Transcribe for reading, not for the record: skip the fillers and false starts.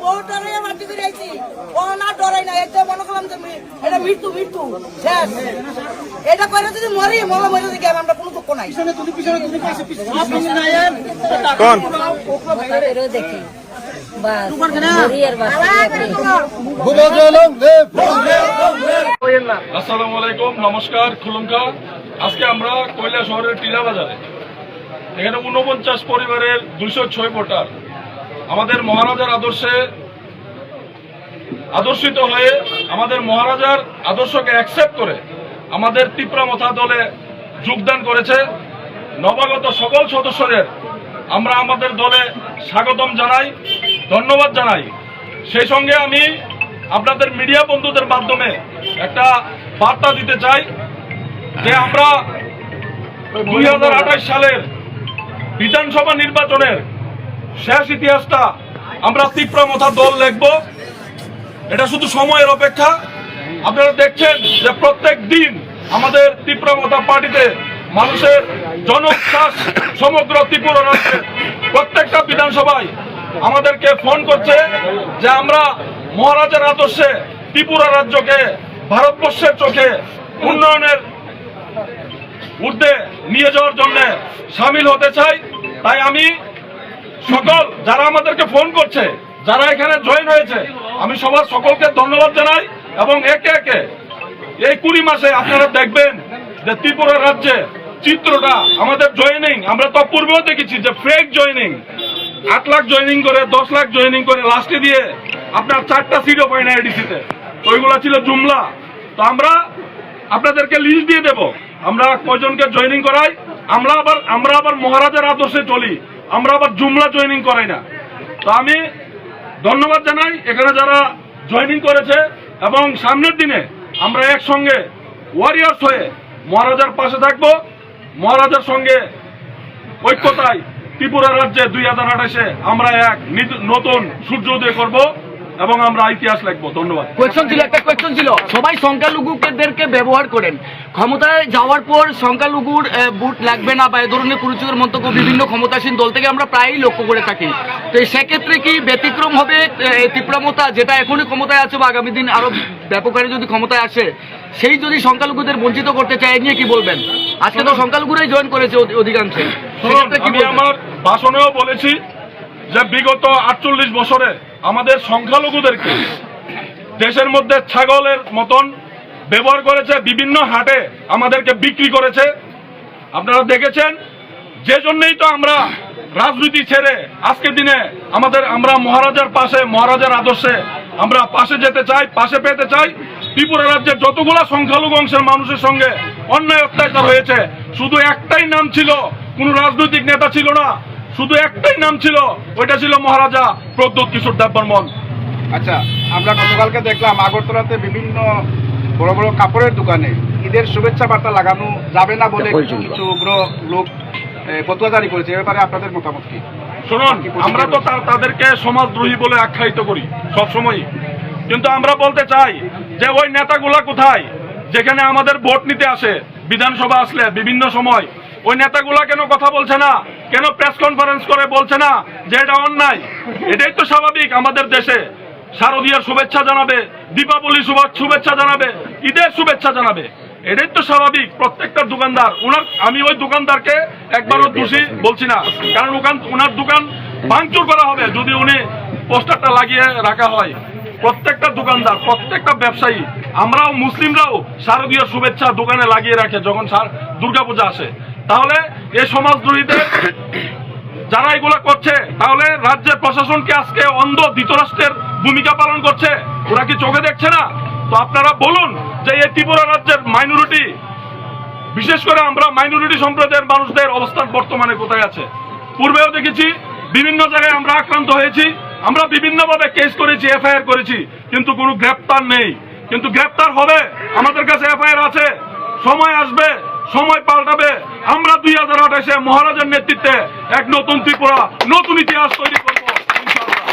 বহুত ডরাই মাটি করে আইছি ও না ডরাই না এটা মনে করলাম যে এটা মৃত্যু মৃত্যু শেষ এটা করে যদি মরি মরা মরে যদি আমরা কোনো দুঃখ নাই দেখি আসসালামু আলাইকুম, নমস্কার, খুলুমকা। আজকে আমরা কৈলা শহরের টিলা বাজারে এখানে 49 পরিবারের 206 ভোটার আমাদের মহারাজার আদর্শে আদর্শিত হয়ে আমাদের মহারাজার আদর্শকে অ্যাকসেপ্ট করে আমাদের তিপ্রামথা দলে যোগদান করেছে। নবাগত সকল সদস্যদের আমরা আমাদের দলে স্বাগতম জানাই, ধন্যবাদ জানাই। সেই সঙ্গে আমি আপনাদের মিডিয়া বন্ধুদের মাধ্যমে একটা বার্তা দিতে চাই যে আমরা 2028 সালের বিধানসভা নির্বাচনের শেষ ইতিহাসটা আমরা তিপ্রামথা দল লিখব। এটা শুধু সময়ের অপেক্ষা। আপনারা দেখছেন যে প্রত্যেক দিন আমাদের তিপ্রামথা পার্টিতে মানুষের জনোচ্ছ্বাস সমগ্র ত্রিপুরা রাজ্যের প্রত্যেকটা বিধানসভায় আমাদেরকে ফোন করছে যে আমরা মহারাজার আদর্শে ত্রিপুরা রাজ্যকে ভারতবর্ষের চোখে উন্নয়নের ঊর্ধ্বে নিয়ে যাওয়ার জন্য সামিল হতে চাই। তাই আমি সকল যারা আমাদেরকে ফোন করছে, যারা এখানে জয়েন হয়েছে, আমি সবার সকলকে ধন্যবাদ জানাই। এবং একে একে এই 20 মাসে আপনারা দেখবেন যে ত্রিপুরা রাজ্যে চিত্রটা আমাদের জয়েনিং আমরা তো পূর্বেও দেখেছি যে ফেক জয়েনিং 8 লাখ জয়েনিং করে 10 লাখ জয়েনিং করে লাস্টে দিয়ে আপনার 4টা সিটও পায় না এডিসিতে, ওইগুলা ছিল জুমলা। তো আমরা আপনাদেরকে লিস্ট দিয়ে দেব আমরা কয়জনকে জয়েনিং করাই। আমরা আবার মহারাজার আদর্শে চলি, আমরা আবার জুমলা জয়েনিং করাই না। তো আমি ধন্যবাদ জানাই এখানে যারা জয়েনিং করেছে এবং সামনের দিনে আমরা একসঙ্গে ওয়ারিয়ার্স হয়ে মহারাজার পাশে থাকবো। মহারাজার সঙ্গে ঐক্যতায় ত্রিপুরা রাজ্যে 2028-এ আমরা এক নতুন সূর্যোদয় করব এবং আমরা ইতিহাস লিখবো। ধন্যবাদ। একটা কোয়েশ্চন ছিল, সবাই সংখ্যালঘুদেরকে ব্যবহার করেন, ক্ষমতায় যাওয়ার পর সংখ্যালঘুর ভোট লাগবে না বা এ ধরনের কুরুচিকর মন্তব্য বিভিন্ন ক্ষমতাসীন দল থেকে আমরা প্রায়ই লক্ষ্য করে থাকি। তো সেক্ষেত্রে কি ব্যতিক্রম হবে তিপ্রামথা, যেটা এখনই ক্ষমতায় আছে বা আগামী দিন আরো ব্যাপক হারে যদি ক্ষমতায় আসে, সেই যদি সংখ্যালঘুদের বঞ্চিত করতে চায় নিয়ে কি বলবেন? আজকে তো সংখ্যালঘুরাই জয়েন করেছে অধিকাংশ। আমি আমার ভাষণেও বলেছি যে বিগত 48 বছরে আমাদের সংখ্যালঘুদেরকে দেশের মধ্যে ছাগলের মতন ব্যবহার করেছে, বিভিন্ন হাটে আমাদেরকে বিক্রি করেছে। আপনারা দেখেছেন, যে জন্যই তো আমরা রাজনীতি ছেড়ে আজকের দিনে আমরা মহারাজার পাশে, মহারাজার আদর্শে আমরা পাশে যেতে চাই, পাশে পেতে চাই। ত্রিপুরা রাজ্যের যতগুলা সংখ্যালঘু অংশের মানুষের সঙ্গে অন্যায় অত্যাচার হয়েছে, শুধু একটাই নাম ছিল, কোন রাজনৈতিক নেতা ছিল না, শুধু একটাই নাম ছিল, ওইটা ছিল মহারাজা প্রদ্যোৎ কিশোর দেববর্মন। আচ্ছা, আমরা গতকালকে দেখলাম আগরতলাতে বিভিন্ন বড় বড় কাপড়ের দোকানে ঈদের শুভেচ্ছা বার্তা লাগানো যাবে না বলে কিছু উগ্র লোক ফতোয়া জারি করেছে। এ ব্যাপারে আপনাদের মতামত কি? শুনুন, আমরা তো তাদেরকে সমাজদ্রোহী বলে আখ্যায়িত করি সবসময়, কিন্তু আমরা বলতে চাই যে ওই নেতাগুলা কোথায়, যেখানে আমাদের ভোট নিতে আসে, বিধানসভা আসলে বিভিন্ন সময় ওই নেতাগুলা কেন কথা বলছে না, কেন প্রেস কনফারেন্স করে বলছে না যে এটা অন্যায়? এটাই তো স্বাভাবিক। আমাদের দেশে শারদীয়ার শুভেচ্ছা জানাবে, দীপাবলি শুভেচ্ছা জানাবে, ঈদের শুভেচ্ছা জানাবে, এটাই তো স্বাভাবিক। প্রত্যেকটা দোকানদার, আমি ওই দোকানদারকে একবারও দোষী বলছি না, কারণ ওনার দোকান ভাঙচুর করা হবে যদি উনি পোস্টারটা লাগিয়ে রাখা হয়। প্রত্যেকটা দোকানদার, প্রত্যেকটা ব্যবসায়ী, আমরাও মুসলিমরাও শারদীয় শুভেচ্ছা দোকানে লাগিয়ে রাখে যখন দুর্গাপূজা আসে। তাহলে এই সমাজদ্রোহীদের যারা এগুলা করছে, তাহলে রাজ্যের প্রশাসন কি আজকে অন্ধ ধৃতরাষ্ট্রের ভূমিকা পালন করছে? ওরা কি চোখে দেখছে না? তো আপনারা বলুন যে এই ত্রিপুরা রাজ্যের মাইনরিটি, বিশেষ করে আমরা মাইনরিটি সম্প্রদায়ের মানুষদের অবস্থান বর্তমানে কোথায় আছে? পূর্বেও দেখেছি বিভিন্ন জায়গায় আমরা আক্রান্ত হয়েছি, আমরা বিভিন্নভাবে কেস করেছি, এফআইআর করেছি, কিন্তু কোনো গ্রেপ্তার নেই। কিন্তু গ্রেপ্তার হবে, আমাদের কাছে এফআইআর আছে। সময় আসবে, সময় পাল্টাবে। আমরা 2028-এ মহারাজার নেতৃত্বে এক নতুন ত্রিপুরা, নতুন ইতিহাস তৈরি করবো ইনশাআল্লাহ।